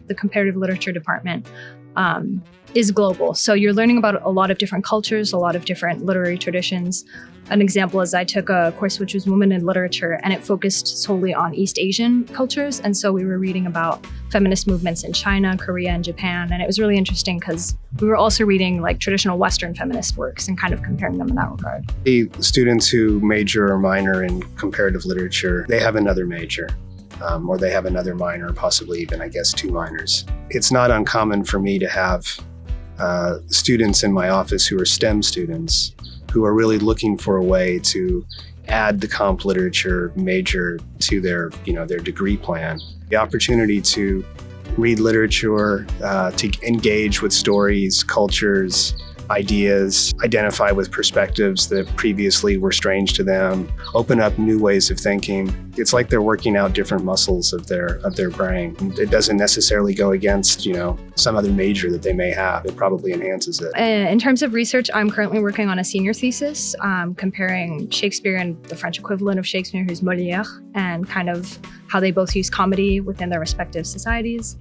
the comparative literature department is global. So you're learning about a lot of different cultures, a lot of different literary traditions. An example is I took a course which was Women in Literature, and it focused solely on East Asian cultures. And so we were reading about feminist movements in China, Korea, and Japan. And it was really interesting because we were also reading like traditional Western feminist works and kind of comparing them in that regard. The students who major or minor in comparative literature, they have another major. Or they have another minor, possibly even, I guess, 2 minors. It's not uncommon for me to have students in my office who are STEM students who are really looking for a way to add the comp literature major to their degree plan. The opportunity to read literature, to engage with stories, cultures, ideas, identify with perspectives that previously were strange to them, open up new ways of thinking. It's like they're working out different muscles of their brain. It doesn't necessarily go against, some other major that they may have. It probably enhances it. In terms of research, I'm currently working on a senior thesis comparing Shakespeare and the French equivalent of Shakespeare, who's Molière, and kind of how they both use comedy within their respective societies.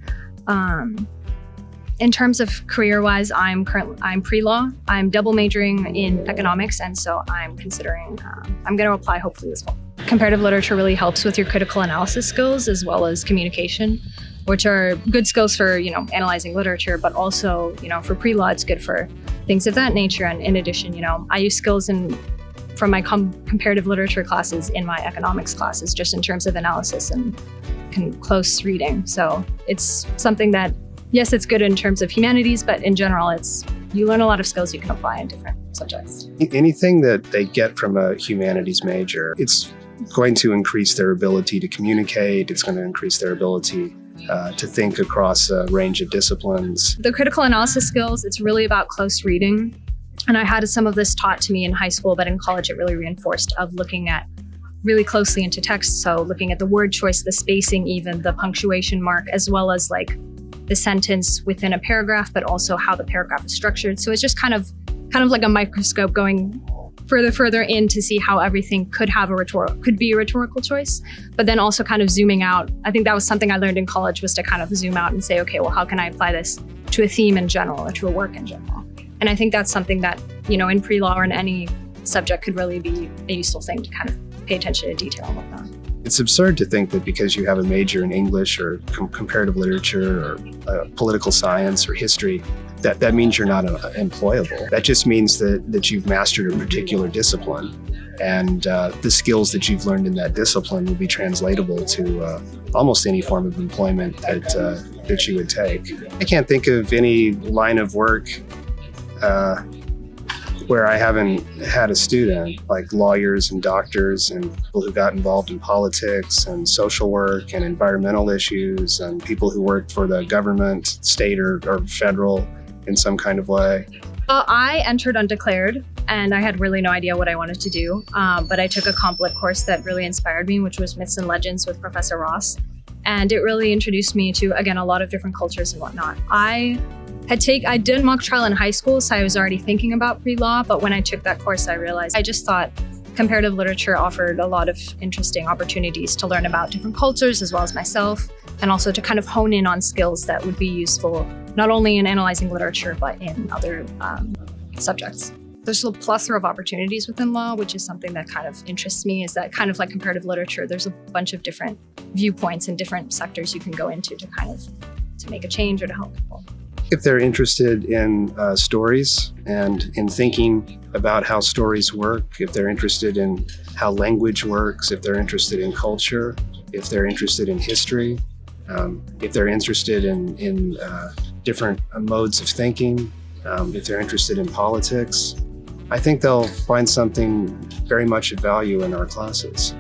In terms of career-wise, I'm pre-law. I'm double majoring in economics, and so I'm considering, I'm going to apply hopefully this fall. Comparative literature really helps with your critical analysis skills as well as communication, which are good skills for, analyzing literature, but also, for pre-law, it's good for things of that nature. And in addition, I use skills from my comparative literature classes in my economics classes, just in terms of analysis and close reading. So it's something that, yes, it's good in terms of humanities, but in general, you learn a lot of skills you can apply in different subjects. Anything that they get from a humanities major, it's going to increase their ability to communicate. It's going to increase their ability to think across a range of disciplines. The critical analysis skills, it's really about close reading. And I had some of this taught to me in high school, but in college it really reinforced of looking at really closely into text. So looking at the word choice, the spacing, even the punctuation mark, as well as like the sentence within a paragraph, but also how the paragraph is structured. So it's just kind of like a microscope going further in to see how everything could be a rhetorical choice, but then also kind of zooming out. I think that was something I learned in college, was to kind of zoom out and say, okay, well, how can I apply this to a theme in general or to a work in general? And I think that's something that, in pre-law or in any subject could really be a useful thing to kind of pay attention to detail and whatnot. It's absurd to think that because you have a major in English or comparative literature or political science or history, that means you're not employable. That just means that you've mastered a particular discipline, and the skills that you've learned in that discipline will be translatable to almost any form of employment that you would take. I can't think of any line of work where I haven't had a student, like lawyers and doctors and people who got involved in politics and social work and environmental issues and people who worked for the government, state or federal in some kind of way. I entered undeclared and I had really no idea what I wanted to do, but I took a comp lit course that really inspired me, which was Myths and Legends with Professor Ross. And it really introduced me to, again, a lot of different cultures and whatnot. I did mock trial in high school, so I was already thinking about pre-law, but when I took that course, I realized I just thought comparative literature offered a lot of interesting opportunities to learn about different cultures as well as myself, and also to kind of hone in on skills that would be useful, not only in analyzing literature, but in other subjects. There's a plethora of opportunities within law, which is something that kind of interests me, is that kind of like comparative literature, there's a bunch of different viewpoints and different sectors you can go into to make a change or to help people. If they're interested in stories and in thinking about how stories work, if they're interested in how language works, if they're interested in culture, if they're interested in history, if they're interested in different modes of thinking, if they're interested in politics, I think they'll find something very much of value in our classes.